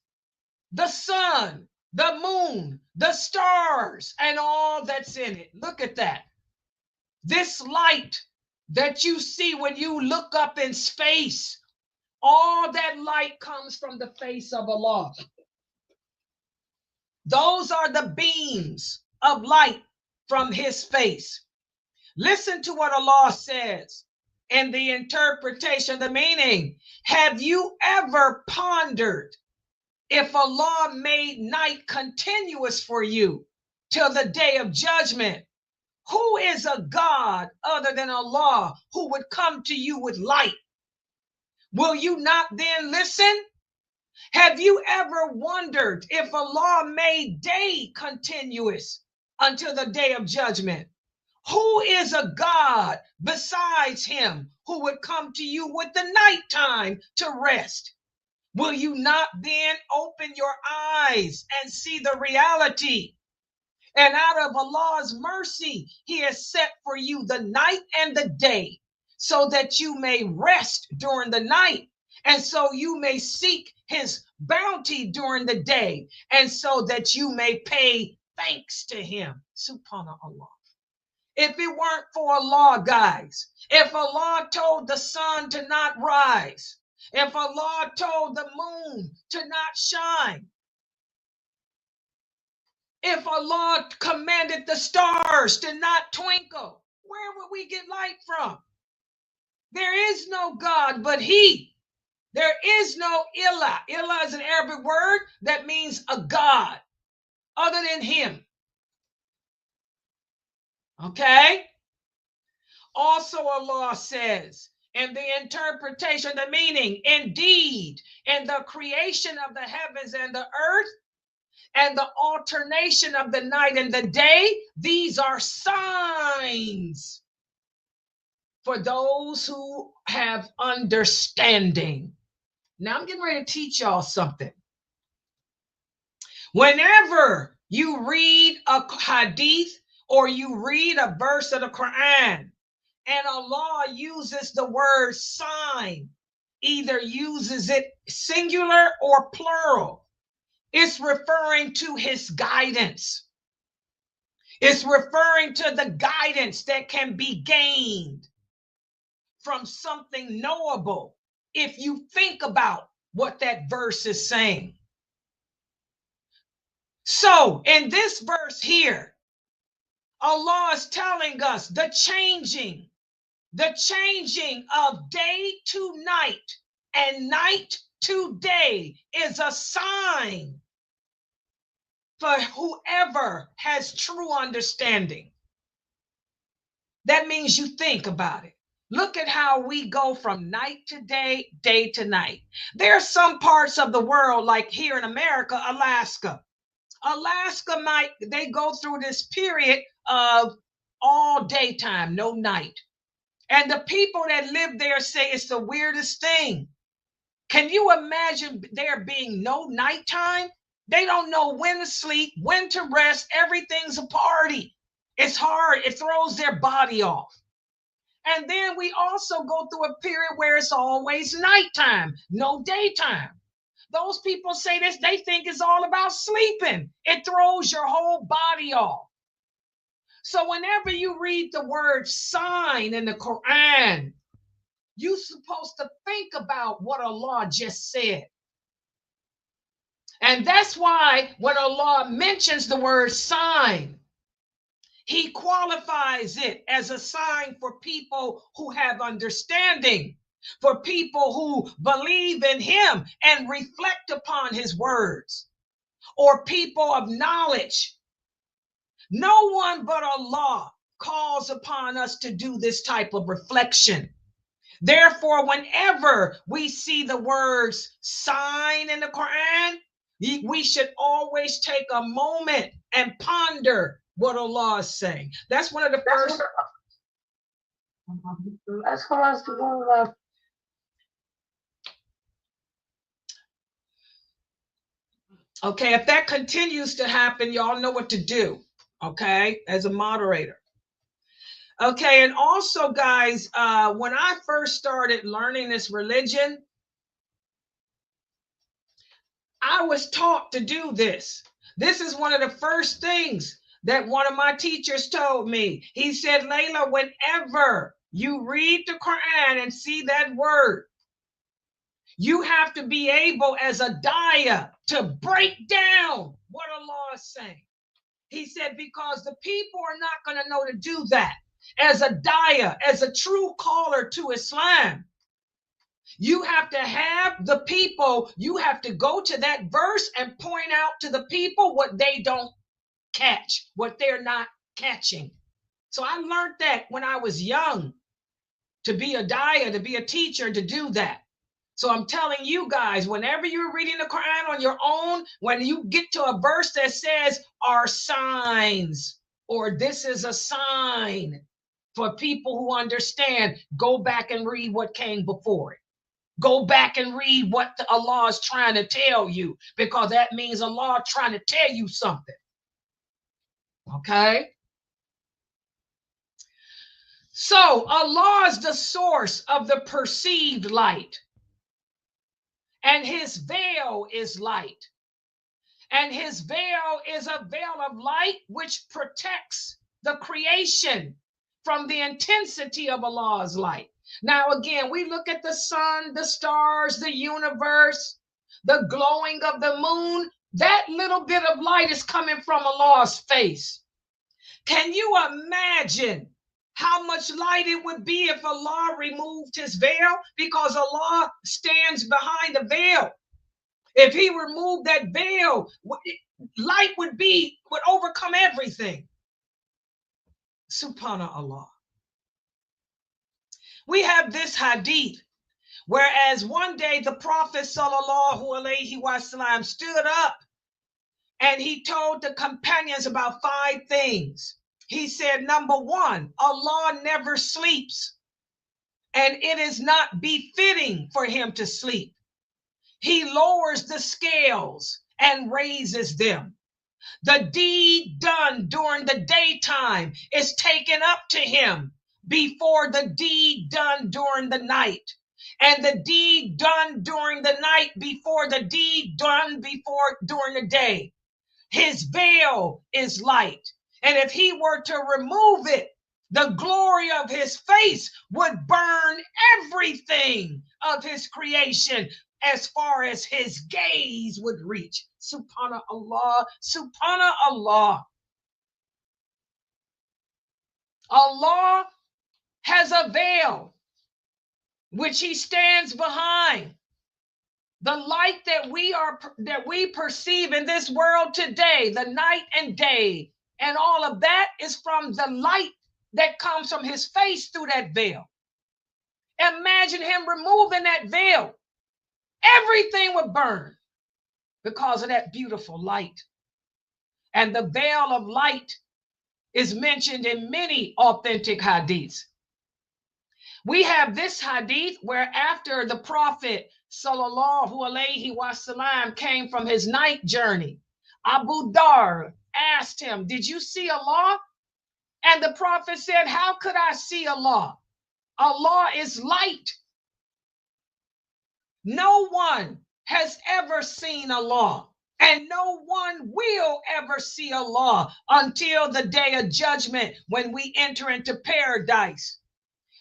the sun, the moon, the stars, and all that's in it. Look at that. This light that you see when you look up in space, all that light comes from the face of Allah. Those are the beams of light from his face. Listen to what Allah says in the interpretation, the meaning. Have you ever pondered if Allah made night continuous for you till the day of judgment? Who is a God other than Allah who would come to you with light? Will you not then listen? Have you ever wondered if Allah made day continuous until the day of judgment? Who is a God besides him who would come to you with the nighttime to rest? Will you not then open your eyes and see the reality? And out of Allah's mercy, he has set for you the night and the day so that you may rest during the night, and so you may seek his bounty during the day, and so that you may pay thanks to him. Subhanallah. If it weren't for Allah, guys, if Allah told the sun to not rise, if Allah told the moon to not shine, if Allah commanded the stars to not twinkle, where would we get light from? There is no God but he. There is no ilah. Ilah is an Arabic word that means a God other than him. Okay? Also Allah says in the interpretation, the meaning, indeed, in the creation of the heavens and the earth, and the alternation of the night and the day, these are signs for those who have understanding. Now I'm getting ready to teach y'all something. Whenever you read a hadith or you read a verse of the Quran and Allah uses the word sign, either uses it singular or plural, it's referring to his guidance. It's referring to the guidance that can be gained from something knowable if you think about what that verse is saying. So in this verse here, Allah is telling us the changing of day to night and night to day is a sign for whoever has true understanding. That means you think about it. Look at how we go from night to day, day to night. There are some parts of the world, like here in America, Alaska. They go through this period of all daytime, no night. And the people that live there say it's the weirdest thing. Can you imagine there being no nighttime? They don't know when to sleep, when to rest. Everything's a party. It's hard. It throws their body off. And then we also go through a period where it's always nighttime, no daytime. Those people say this, they think it's all about sleeping. It throws your whole body off. So whenever you read the word sign in the Quran, you're supposed to think about what Allah just said. And that's why when Allah mentions the word sign, he qualifies it as a sign for people who have understanding, for people who believe in him and reflect upon his words, or people of knowledge. No one but Allah calls upon us to do this type of reflection. Therefore, whenever we see the words sign in the Quran, we should always take a moment and ponder what Allah is saying. That's one of the first. That's what I was doing. Okay, if that continues to happen, y'all know what to do, okay, as a moderator. Okay, and also, guys, when I first started learning this religion, I was taught to do this. This is one of the first things that one of my teachers told me. He said, Layla, whenever you read the Quran and see that word, you have to be able as a daya to break down what Allah is saying. He said, because the people are not going to know to do that. As a daya, as a true caller to Islam, you have to have the people, you have to go to that verse and point out to the people what they don't catch, what they're not catching. So I learned that when I was young, to be a daya, to be a teacher, to do that. So I'm telling you guys, whenever you're reading the Quran on your own, when you get to a verse that says are signs, or this is a sign for people who understand, go back and read what came before it. Go back and read what Allah is trying to tell you, because that means Allah trying to tell you something. Okay? So Allah is the source of the perceived light. And his veil is light. And his veil is a veil of light which protects the creation from the intensity of Allah's light. Now, again, we look at the sun, the stars, the universe, the glowing of the moon. That little bit of light is coming from Allah's face. Can you imagine how much light it would be if Allah removed his veil? Because Allah stands behind the veil. If he removed that veil, light would overcome everything. Subhanallah. We have this hadith, whereas one day the Prophet sallallahu alaihi wasallam stood up and he told the companions about 5 things. He said, number 1, Allah never sleeps, and it is not befitting for him to sleep. He lowers the scales and raises them. The deed done during the daytime is taken up to him before the deed done during the night, and the deed done during the night before the deed done during the day. His veil is light, and if he were to remove it, the glory of his face would burn everything of his creation as far as his gaze would reach. Subhanallah, subhanallah. Allah has a veil which he stands behind. The light that we perceive in this world today, the night and day, and all of that is from the light that comes from his face through that veil. Imagine him removing that veil. Everything would burn because of that beautiful light. And the veil of light is mentioned in many authentic hadiths. We have this hadith where after the Prophet sallallahu alaihi wasallam came from his night journey, Abu Dhar asked him, did you see Allah? And the Prophet said, how could I see Allah? Allah is light. No one has ever seen Allah, and no one will ever see Allah until the day of judgment, when we enter into paradise.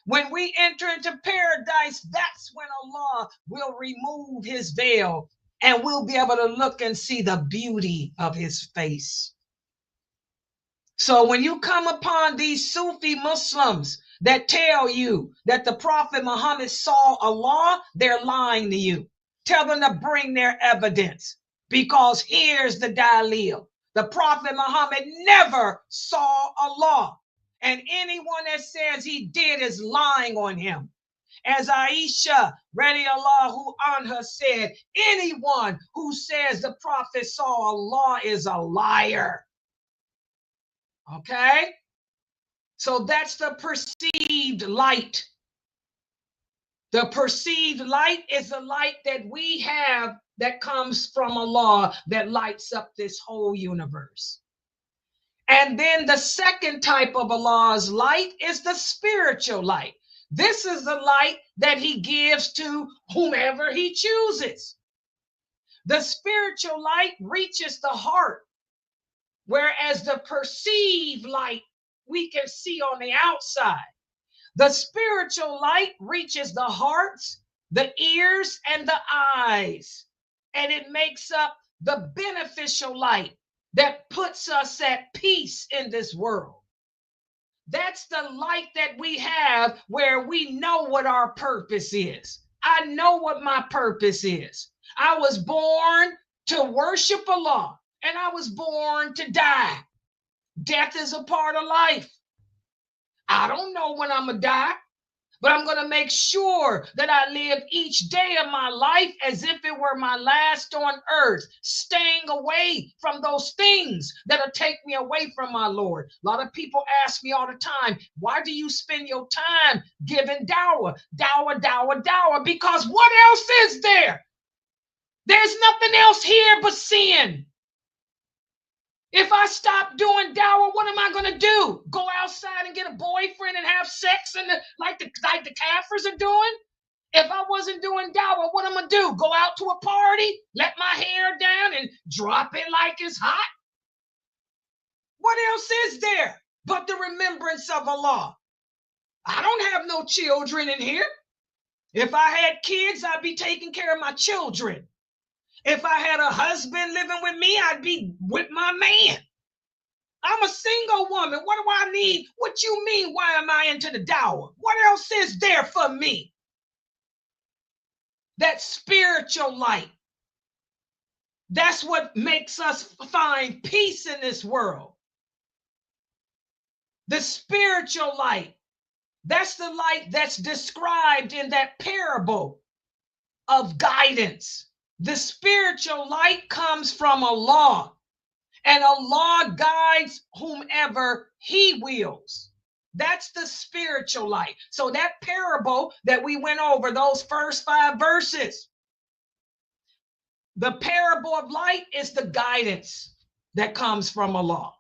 When we enter into paradise, that's when Allah will remove his veil, and we'll be able to look and see the beauty of his face. So when you come upon these Sufi Muslims that tell you that the Prophet Muhammad saw Allah, they're lying to you. Tell them to bring their evidence, because here's the dalil. The Prophet Muhammad never saw Allah, and anyone that says he did is lying on him. As Aisha radiallahu anha said, anyone who says the Prophet saw Allah is a liar. Okay? So that's the perceived light. The perceived light is the light that we have that comes from Allah, that lights up this whole universe. And then the second type of Allah's light is the spiritual light. This is the light that he gives to whomever he chooses. The spiritual light reaches the heart, whereas the perceived light we can see on the outside. The spiritual light reaches the hearts, the ears, and the eyes, and it makes up the beneficial light that puts us at peace in this world. That's the light that we have, where we know what our purpose is. I know what my purpose is. I was born to worship Allah, and I was born to die. Death is a part of life. I don't know when I'm gonna die, but I'm gonna make sure that I live each day of my life as if it were my last on earth, staying away from those things that'll take me away from my Lord. A lot of people ask me all the time, why do you spend your time giving dawah? Dawah, because what else is there? There's nothing else here but sin. If I stop doing dawah, what am I going to do? Go outside and get a boyfriend and have sex and like the Kafirs are doing? If I wasn't doing dawah, what am I going to do? Go out to a party, let my hair down and drop it like it's hot? What else is there but the remembrance of Allah? I don't have no children in here. If I had kids, I'd be taking care of my children. If I had a husband living with me, I'd be with my man. I'm a single woman. What do I need? What you mean, why am I into the dawah? What else is there for me? That spiritual light. That's what makes us find peace in this world. The spiritual light. That's the light that's described in that parable of guidance. The spiritual light comes from Allah, and Allah guides whomever he wills. That's the spiritual light. So that parable that we went over, those first 5 verses, the parable of light is the guidance that comes from Allah.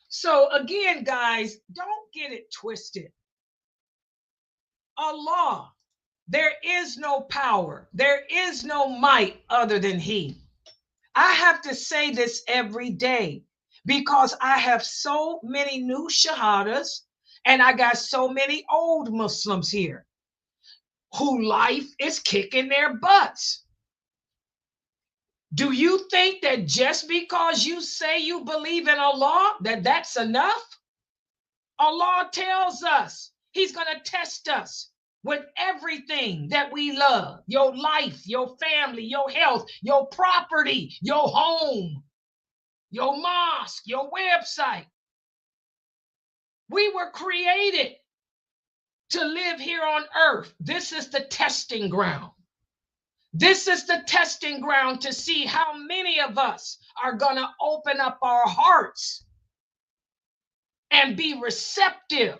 So again, guys, don't get it twisted. Allah, there is no power, there is no might other than he. I have to say this every day because I have so many new shahadas and I got so many old Muslims here who life is kicking their butts. Do you think that just because you say you believe in Allah, that that's enough? Allah tells us he's going to test us with everything that we love: your life, your family, your health, your property, your home, your mosque, your website. We were created to live here on earth. This is the testing ground. This is the testing ground to see how many of us are going to open up our hearts and be receptive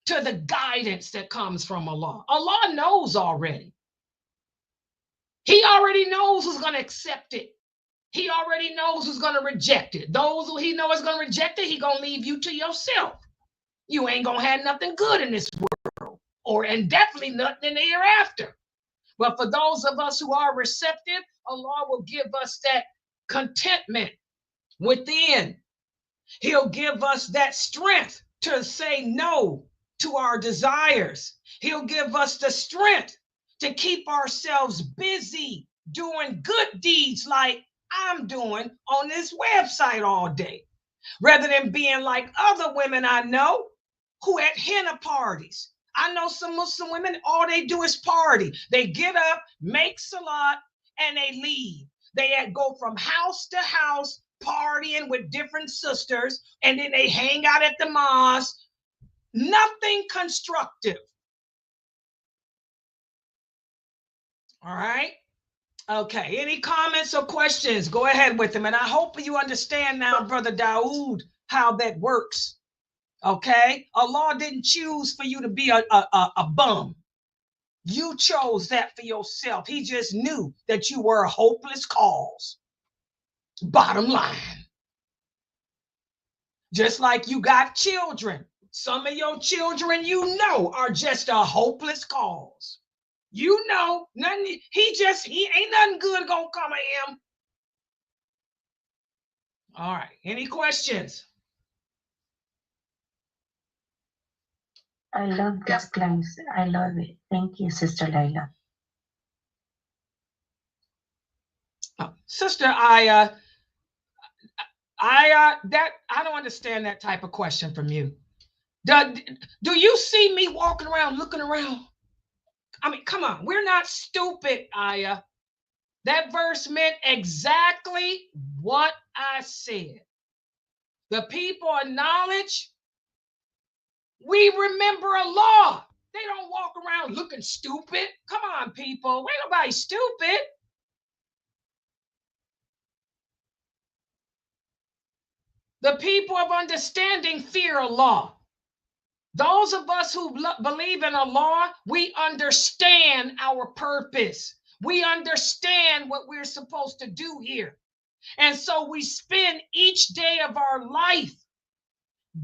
to the guidance that comes from Allah. Allah knows already. He already knows who's going to accept it. He already knows who's going to reject it. Those who he knows is going to reject it, he going to leave you to yourself. You ain't going to have nothing good in this world. and definitely nothing in the hereafter. But for those of us who are receptive, Allah will give us that contentment within. He'll give us that strength to say no to our desires. He'll give us the strength to keep ourselves busy doing good deeds like I'm doing on this website all day, rather than being like other women I know who at henna parties. I know some Muslim women, all they do is party. They get up, make salat, and they leave. They go from house to house, partying with different sisters, and then they hang out at the mosque. Nothing constructive. All right. Okay. Any comments or questions? Go ahead with them. And I hope you understand now, Brother Dawood, how that works. Okay. Allah didn't choose for you to be a bum. You chose that for yourself. He just knew that you were a hopeless cause. Bottom line. Just like you got children. Some of your children, you know, are just a hopeless cause. You know, nothing, he ain't nothing good gonna come of him. All right, any questions? I love this class. I love it. Thank you, Sister Laila. Oh, Sister, I don't understand that type of question from you. Do you see me walking around looking around? I mean, come on, we're not stupid, Aya. That verse meant exactly what I said. The people of knowledge, we remember Allah. They don't walk around looking stupid. Come on, people. Ain't nobody stupid. The people of understanding fear Allah. Those of us who believe in Allah, we understand our purpose. We understand what we're supposed to do here. And so we spend each day of our life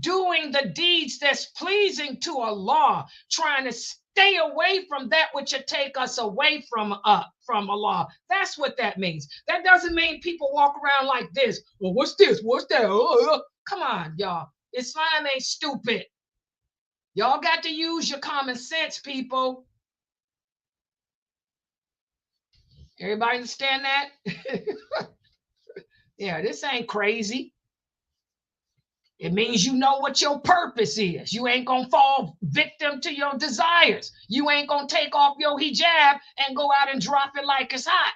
doing the deeds that's pleasing to Allah, trying to stay away from that which would take us away from Allah. That's what that means. That doesn't mean people walk around like this. Well, what's this? What's that? Come on, y'all. Islam ain't stupid. Y'all got to use your common sense, people. Everybody understand that? Yeah, this ain't crazy. It means you know what your purpose is. You ain't gonna fall victim to your desires. You ain't gonna take off your hijab and go out and drop it like it's hot.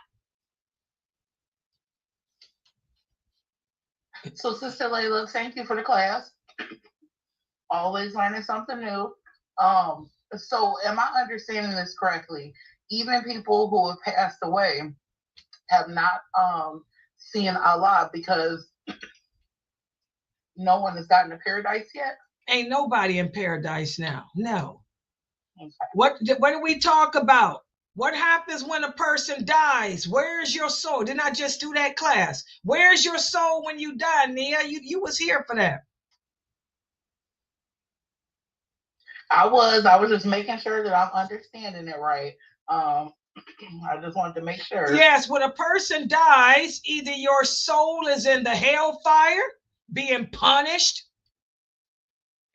So, Sister Laila, thank you for the class. Always learning something new. So am I understanding this correctly? Even people who have passed away have not seen Allah because no one has gotten to paradise yet? Ain't nobody in paradise now. No. Okay. What do we talk about? What happens when a person dies? Where's your soul? Didn't I just do that class? Where's your soul when you die, Nia? You was here for that. I was just making sure that I'm understanding it right. I just wanted to make sure. Yes, when a person dies, either your soul is in the hellfire being punished,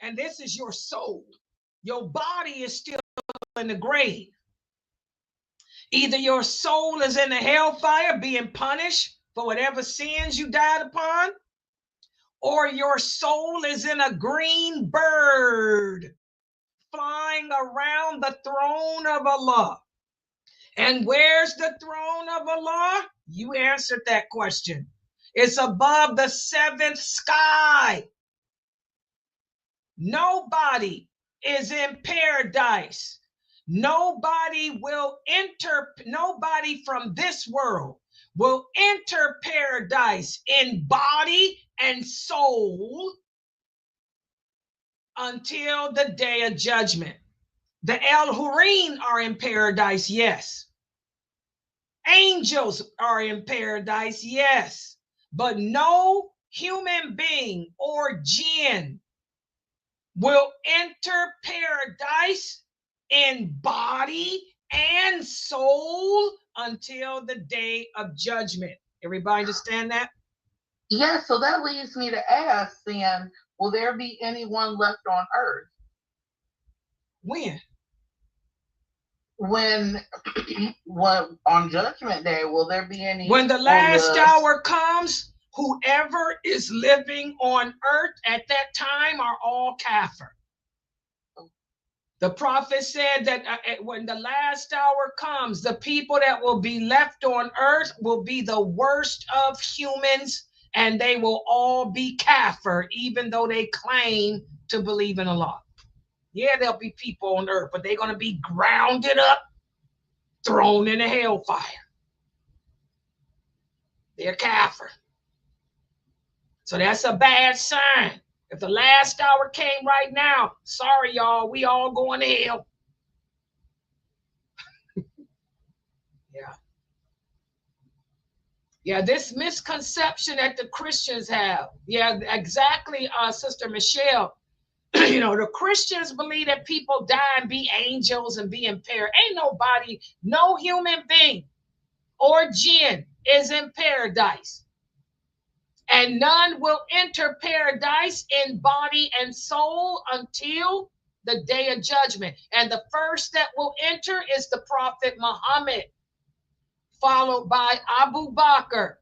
and this is your soul. Your body is still in the grave. Either your soul is in the hellfire being punished for whatever sins you died upon, or your soul is in a green bird flying around the throne of Allah. And where's the throne of Allah? You answered that question. It's above the seventh sky. Nobody is in paradise. Nobody from this world will enter paradise in body and soul until the day of judgment. The El-Hureen are in paradise, yes. Angels are in paradise, yes. But no human being or jinn will enter paradise in body and soul until the day of judgment. Everybody understand that? Yes, so that leads me to ask then, will there be anyone left on earth? When? When on Judgment Day, will there be any? When the last hour comes, whoever is living on earth at that time are all kafir. The prophet said that when the last hour comes, the people that will be left on earth will be the worst of humans, and they will all be kafir, even though they claim to believe in Allah. Yeah, there'll be people on earth, but they're going to be grounded up, thrown in the hellfire. They're kafir. So that's a bad sign. If the last hour came right now, sorry, y'all, we all going to hell. Yeah. Yeah, this misconception that the Christians have. Yeah, exactly, Sister Michelle. You know, the Christians believe that people die and be angels and be impaired. Ain't nobody, no human being or jinn is in paradise. And none will enter paradise in body and soul until the day of judgment. And the first that will enter is the Prophet Muhammad, followed by Abu Bakr,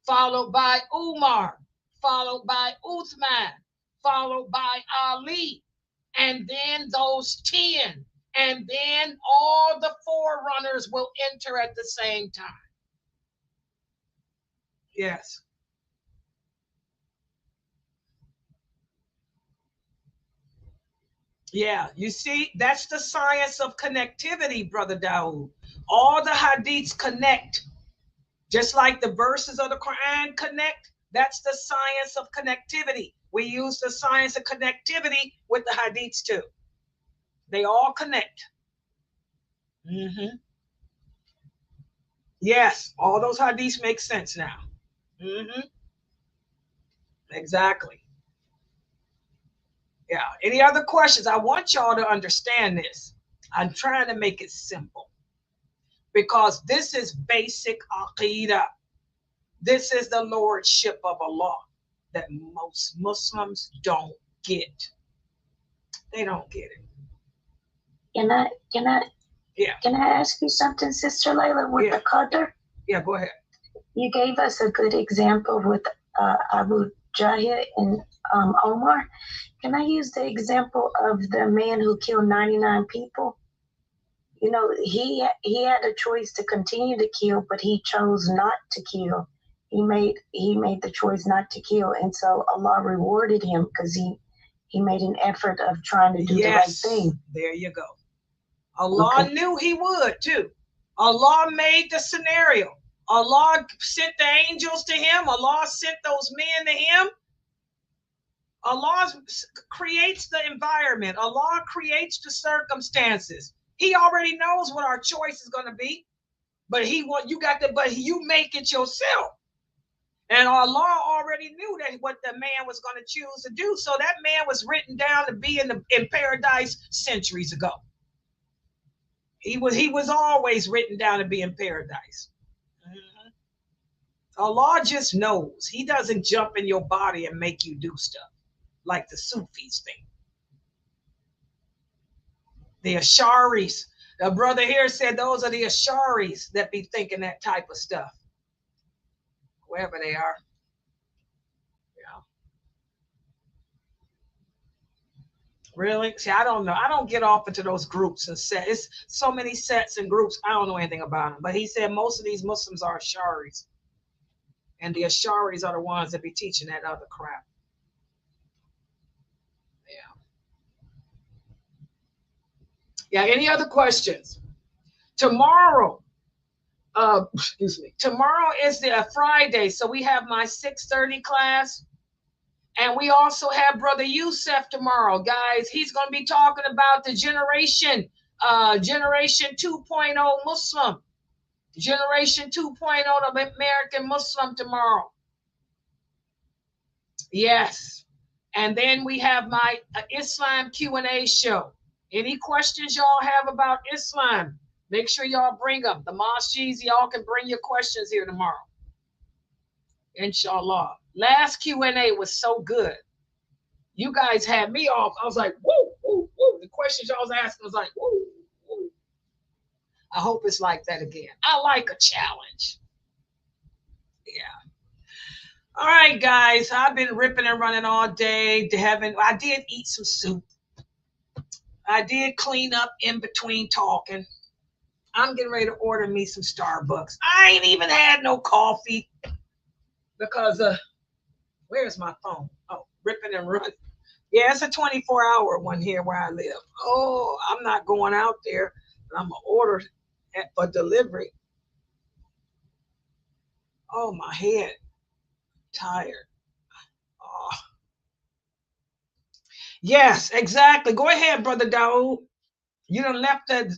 followed by Umar, followed by Uthman, followed by Ali, and then those 10. And then all the forerunners will enter at the same time. Yes. Yeah, you see, that's the science of connectivity, Brother Dawood. All the hadiths connect. Just like the verses of the Quran connect, that's the science of connectivity. We use the science of connectivity with the hadiths too. They all connect. Mm-hmm. Yes, all those hadiths make sense now. Mm-hmm. Exactly. Yeah. Any other questions? I want y'all to understand this. I'm trying to make it simple because this is basic aqidah. This is the lordship of Allah that most Muslims don't get. They don't get it. Can I ask you something, Sister Laila, with the Qadr? Yeah, go ahead. You gave us a good example with Abu Jahil and Omar. Can I use the example of the man who killed 99 people? You know, he had a choice to continue to kill, but he chose not to kill. He made the choice not to kill, and so Allah rewarded him because he made an effort of trying to do the right thing. There you go. Allah knew he would too. Allah made the scenario. Allah sent the angels to him. Allah sent those men to him. Allah creates the environment. Allah creates the circumstances. He already knows what our choice is going to be, but you make it yourself. And Allah already knew that what the man was going to choose to do. So that man was written down to be in paradise centuries ago. He was always written down to be in paradise. Mm-hmm. Allah just knows. He doesn't jump in your body and make you do stuff like the Sufis think. The Asharis. The brother here said those are the Asharis that be thinking that type of stuff. Wherever they are. Yeah. Really? See, I don't know. I don't get off into those groups and sets. It's so many sets and groups. I don't know anything about them. But he said most of these Muslims are Asharis. And the Asharis are the ones that be teaching that other crap. Yeah, any other questions? Tomorrow, tomorrow is the Friday, so we have my 6:30 class. And we also have Brother Youssef tomorrow, guys. He's going to be talking about the generation 2.0 Muslim. Generation 2.0 of American Muslim tomorrow. Yes. And then we have my Islam Q&A show. Any questions y'all have about Islam, make sure y'all bring them. The masjids, y'all can bring your questions here tomorrow. Inshallah. Last Q&A was so good. You guys had me off. I was like, woo, woo, woo. The questions y'all was asking was like, woo, woo. I hope it's like that again. I like a challenge. Yeah. All right, guys. I've been ripping and running all day. I did eat some soup. I did clean up in between talking. I'm getting ready to order me some Starbucks. I ain't even had no coffee because where's my phone? Oh, ripping and running. Yeah, it's a 24-hour one here where I live. Oh, I'm not going out there. I'm gonna order for delivery. Oh, my head, tired. Oh. Yes, exactly. Go ahead, Brother Daoud. You done left that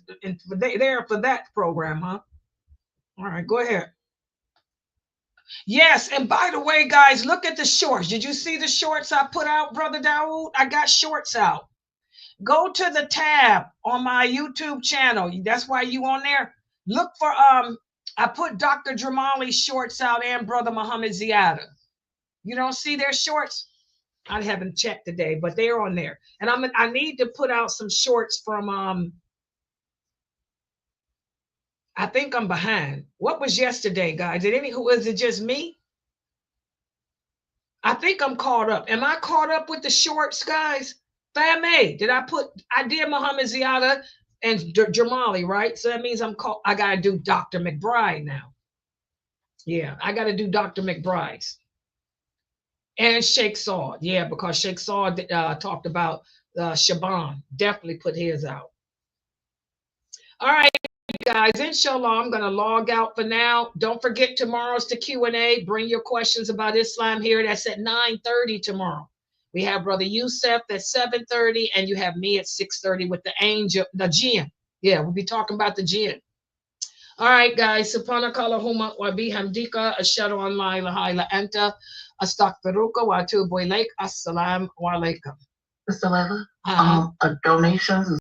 there for that program, huh? All right, go ahead. Yes, and by the way, guys, look at the shorts. Did you see the shorts I put out, Brother Daoud? I got shorts out. Go to the tab on my YouTube channel. That's why you on there. Look for I put Dr. Dramali's shorts out and Brother Muhammad Ziada. You don't see their shorts? I haven't checked today, but they're on there. And I need to put out some shorts from I think I'm behind. What was yesterday, guys? Was it just me? I think I'm caught up. Am I caught up with the shorts, guys? Fame, I did Muhammad Ziada and Jamali, right? So that means I gotta do Dr. McBride now. Yeah, I gotta do Dr. McBride's. And Sheikh Saud, yeah, because Sheikh Saud talked about Shaban. Definitely put his out. All right, guys, inshallah, I'm going to log out for now. Don't forget tomorrow's the Q&A. Bring your questions about Islam here. That's at 9:30 tomorrow. We have Brother Yusef at 7:30, and you have me at 6:30 with the jinn. Yeah, we'll be talking about the jinn. All right, guys. Subhanakallahumma wa bihamdika ashhadu an la ilaha illa anta astaghfiruka wa atubu ilaik. Assalamu alaikum. Mr. Laila, donations